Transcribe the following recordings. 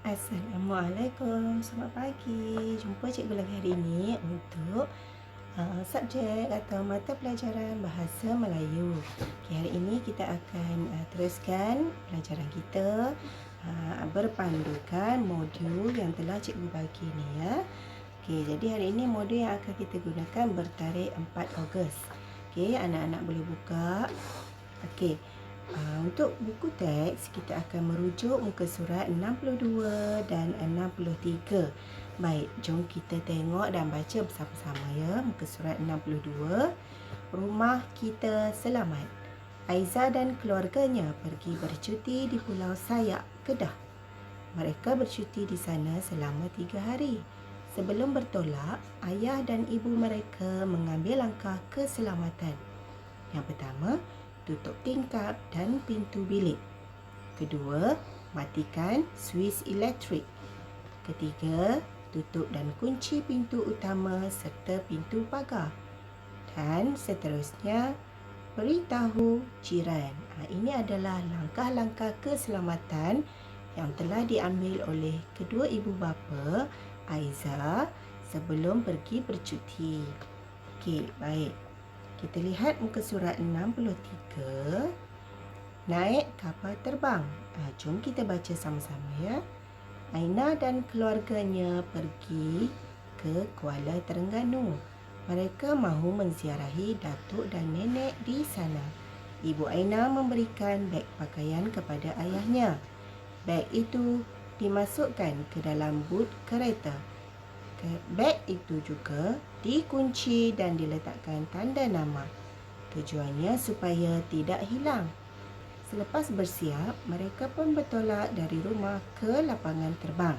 Assalamualaikum, selamat pagi. Jumpa cikgu lagi hari ini untuk subjek atau mata pelajaran Bahasa Melayu. Okay, hari ini kita akan teruskan pelajaran kita berpandukan modul yang telah cikgu bagi ni ya. Okay, jadi hari ini modul yang akan kita gunakan bertarikh 4 Ogos. Okay, anak-anak boleh buka. Okay. Untuk buku teks, kita akan merujuk muka surat 62 dan 63. Baik, jom kita tengok dan baca bersama-sama ya. Muka surat 62. Rumah kita selamat. Aiza dan keluarganya pergi bercuti di Pulau Sayak, Kedah. Mereka bercuti di sana selama 3 hari. Sebelum bertolak, ayah dan ibu mereka mengambil langkah keselamatan. Yang pertama, tutup tingkap dan pintu bilik. Kedua, matikan suis elektrik. Ketiga, tutup dan kunci pintu utama serta pintu pagar. Dan seterusnya, beritahu jiran. Ini adalah langkah-langkah keselamatan yang telah diambil oleh kedua ibu bapa Aiza sebelum pergi bercuti. Okey, baik. Kita lihat muka surat 63. Naik kapal terbang. Jom kita baca sama-sama ya. Aina dan keluarganya pergi ke Kuala Terengganu. Mereka mahu menziarahi datuk dan nenek di sana. Ibu Aina memberikan beg pakaian kepada ayahnya. Beg itu dimasukkan ke dalam but kereta. Beg itu juga dikunci dan diletakkan tanda nama. Tujuannya supaya tidak hilang. Selepas bersiap, mereka pun bertolak dari rumah ke lapangan terbang.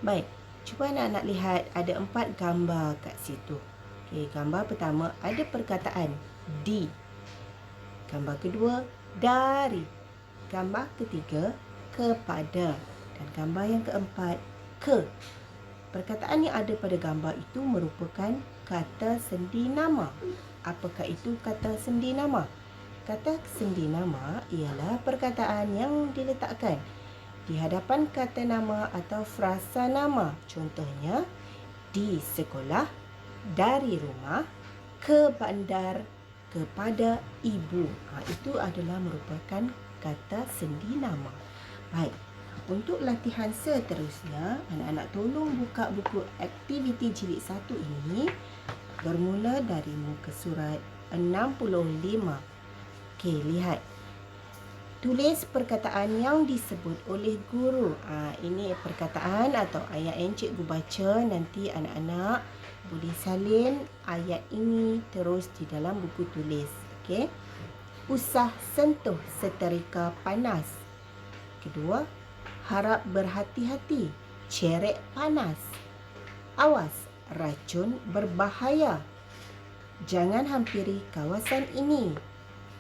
Baik, cuba anak-anak lihat ada 4 gambar kat situ. Okey, gambar pertama ada perkataan di. Gambar kedua dari. Gambar ketiga kepada. Dan gambar yang keempat ke. Perkataan yang ada pada gambar itu merupakan kata sendi nama. Apakah itu kata sendi nama? Kata sendi nama ialah perkataan yang diletakkan di hadapan kata nama atau frasa nama. Contohnya, di sekolah, dari rumah, ke bandar, kepada ibu. Itu adalah merupakan kata sendi nama. Baik. Untuk latihan seterusnya, anak-anak tolong buka buku aktiviti jilid 1 ini bermula dari muka surat 65. Okey, lihat. Tulis perkataan yang disebut oleh guru. Ini perkataan atau ayat yang cikgu baca. Nanti anak-anak boleh salin ayat ini terus di dalam buku tulis. Okey. Usah sentuh seterika panas. Kedua, harap berhati-hati, cerek panas. Awas, racun berbahaya. Jangan hampiri kawasan ini.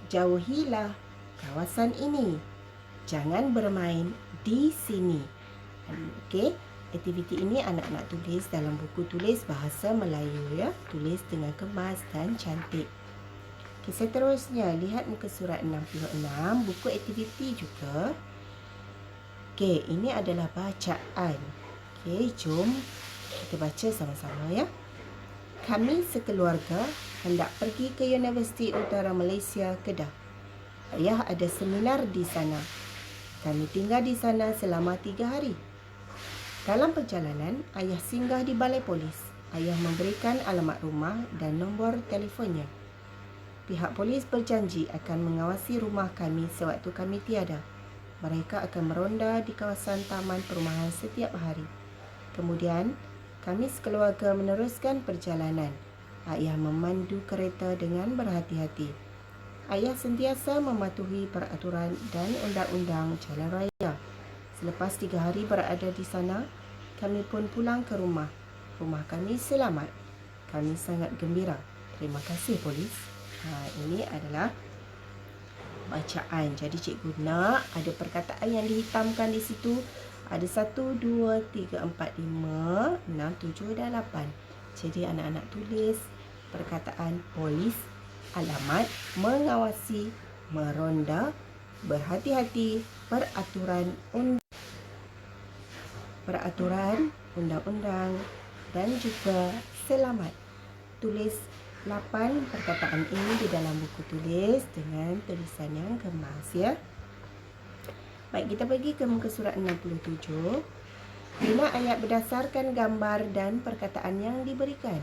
Jauhilah kawasan ini. Jangan bermain di sini. Okey, aktiviti ini anak-anak tulis dalam buku tulis bahasa Melayu ya. Tulis dengan kemas dan cantik. Okey, seterusnya lihat muka surat 66, buku aktiviti juga. Okey, ini adalah bacaan. Okey, jom kita baca sama-sama ya. Kami sekeluarga hendak pergi ke Universiti Utara Malaysia, Kedah. Ayah ada seminar di sana. Kami tinggal di sana selama 3 hari. Dalam perjalanan, ayah singgah di balai polis. Ayah memberikan alamat rumah dan nombor telefonnya. Pihak polis berjanji akan mengawasi rumah kami sewaktu kami tiada. Mereka akan meronda di kawasan taman perumahan setiap hari. Kemudian, kami sekeluarga meneruskan perjalanan. Ayah memandu kereta dengan berhati-hati. Ayah sentiasa mematuhi peraturan dan undang-undang jalan raya. Selepas 3 hari berada di sana, kami pun pulang ke rumah. Rumah kami selamat. Kami sangat gembira. Terima kasih polis. Ini adalah bacaan. Jadi cikgu nak ada perkataan yang dihitamkan di situ. Ada 1, 2, 3, 4, 5, 6, 7 dan 8. Jadi anak-anak tulis perkataan polis, alamat, mengawasi, meronda, berhati-hati, peraturan undang. peraturan, undang-undang dan juga selamat. Tulis 8 perkataan ini di dalam buku tulis dengan tulisan yang kemas ya. Baik, kita pergi ke muka surat 67. Bina ayat berdasarkan gambar dan perkataan yang diberikan.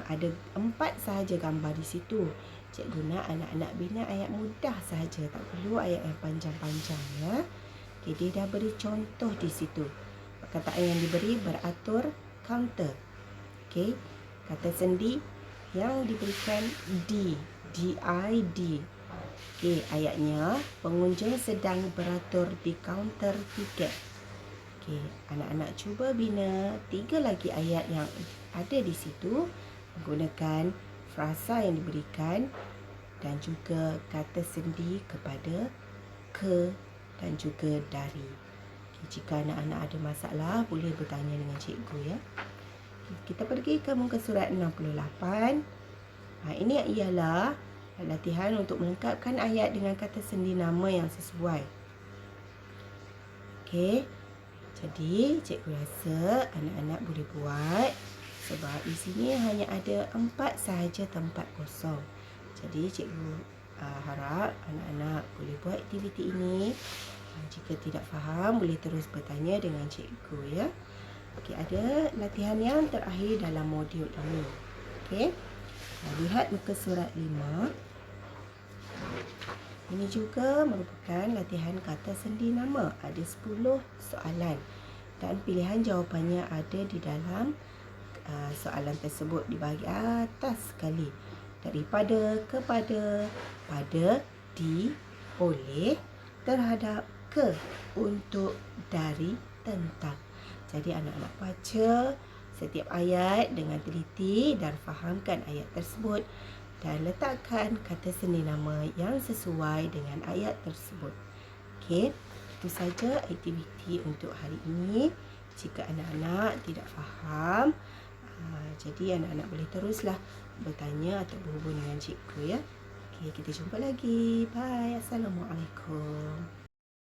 Ada 4 sahaja gambar di situ. Cikgu nak anak-anak bina ayat mudah sahaja, tak perlu ayat yang panjang-panjang ya. Okay, dia dah beri contoh di situ. Perkataan yang diberi beratur counter. Okay, kata sendi yang diberikan D-I-D. Okay, ayatnya pengunjung sedang beratur di kaunter tiket. Okay, anak-anak cuba bina 3 lagi ayat yang ada di situ menggunakan frasa yang diberikan dan juga kata sendi kepada ke dan juga dari. Okay, jika anak-anak ada masalah boleh bertanya dengan cikgu ya. Kita pergi ke muka surat 68. Ini ialah latihan untuk melengkapkan ayat dengan kata sendi nama yang sesuai. Okey. Jadi, cikgu rasa anak-anak boleh buat sebab di sini hanya ada 4 sahaja tempat kosong. Jadi, cikgu harap anak-anak boleh buat aktiviti ini. Jika tidak faham, boleh terus bertanya dengan cikgu ya. Okey, ada latihan yang terakhir dalam modul ini. Okey. Lihat muka surat 5. Ini juga merupakan latihan kata sendi nama. Ada 10 soalan dan pilihan jawapannya ada di dalam soalan tersebut di bahagian atas sekali. Daripada, kepada, pada, di, oleh, terhadap, ke, untuk, dari, tentang. Jadi anak-anak baca setiap ayat dengan teliti dan fahamkan ayat tersebut dan letakkan kata sendi nama yang sesuai dengan ayat tersebut. Okey, itu saja aktiviti untuk hari ini. Jika anak-anak tidak faham, jadi anak-anak boleh teruslah bertanya atau berhubung dengan cikgu ya. Okey, kita jumpa lagi. Bye. Assalamualaikum.